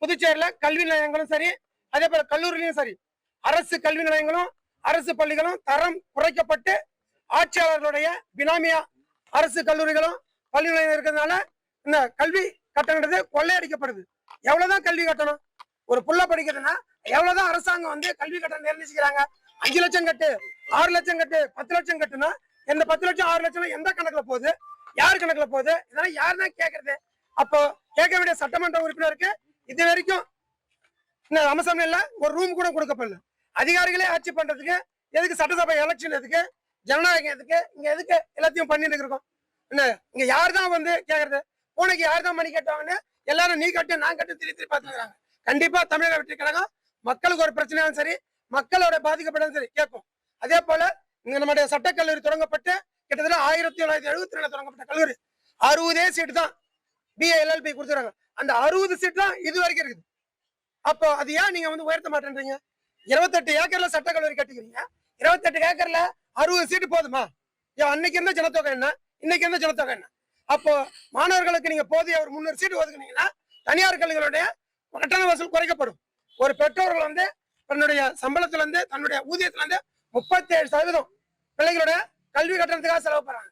புதுச்சேரியில கல்வி நிலையங்களும் சரி, அதே போல கல்லூரியிலும் சரி, அரசு கல்வி நிலையங்களும் அரசு பள்ளிகளும் தரம் குறைக்கப்பட்டு ஆட்சியாளர்களுடைய பினாமியா அரசு கல்லூரிகளும் பள்ளி நிலையம் இருக்கிறதுனால இந்த கல்வி கட்டணது கொள்ளையடிக்கப்படுது. எவ்வளவுதான் கல்வி கட்டணம்? ஒரு புள்ள படிக்கிறதுனா எவ்வளவுதான் அரசாங்கம் கல்வி கட்டணம் நிர்ணயிச்சுக்கிறாங்க? 5 லட்சம் கட்டு, 6 லட்சம் கட்டு, 10 லட்சம் கட்டுனா இந்த 10 லட்சம் 6 லட்சம் எந்த கணக்குல போகுது? யார் கணக்குல போகுது? இதெல்லாம் யார் தான் கேட்கறது? அப்போ கேட்க வேண்டிய சட்டமன்ற உறுப்பினருக்கு இது வரைக்கும் இந்த அம்சம் இல்ல, ஒரு ரூம் கூட கொடுக்கப்படல. அதிகாரிகளே ஆட்சி பண்றதுக்கு எதுக்கு சட்டசபை எலெக்ஷன்? எதுக்கு ஜனநாயகம்? எதுக்கு இங்க? எதுக்கு எல்லாத்தையும் பண்ணிட்டு இருக்கோம்? என்ன இங்க யார் தான் கேக்குறது? பூனைக்கு யார் தான் மணி கட்டுவாங்கன்னு எல்லாரும் நீ கட்டு நான் கட்டு திருப்பி பார்த்துக்கிறாங்க. கண்டிப்பா தமிழக வெற்றி கழகம் மக்களுக்கு ஒரு பிரச்சனையாலும் சரி, மக்களோட பாதிக்கப்பட்டாலும் சரி கேட்கும். அதே போல இங்க நம்முடைய சட்டக்கல்லூரி தொடங்கப்பட்டு கிட்டத்தட்ட 1972 தொடங்கப்பட்ட கல்லூரி 60 சீட்டு தான் BA LLB கொடுத்துறாங்க. அந்த 60 சீட் தான் இது வரைக்கும் இருக்குது. அப்போ அது ஏன் நீங்க உயர்த்த மாட்டேன்றீங்க? 28 ஏக்கர்ல சட்டக்கல்லூரி கட்டிக்கிறீங்க. 28 ஏக்கர்ல 60 சீட்டு போதுமா? அன்னைக்கு இருந்த ஜனத்தொகை என்ன, இன்னைக்கு இருந்த ஜனத்தொகை என்ன? அப்போ மாணவர்களுக்கு நீங்க போதிய ஒரு 300 சீட்டு ஒதுக்குனீங்கன்னா தனியார் கல்விகளுடைய கட்டண வசூல் குறைக்கப்படும். ஒரு பெற்றோர்கள் தன்னுடைய சம்பளத்துல இருந்து தன்னுடைய ஊதியத்துல இருந்து 37% பிள்ளைகளோட கல்வி கட்டணத்துக்காக செலவு பண்றாங்க.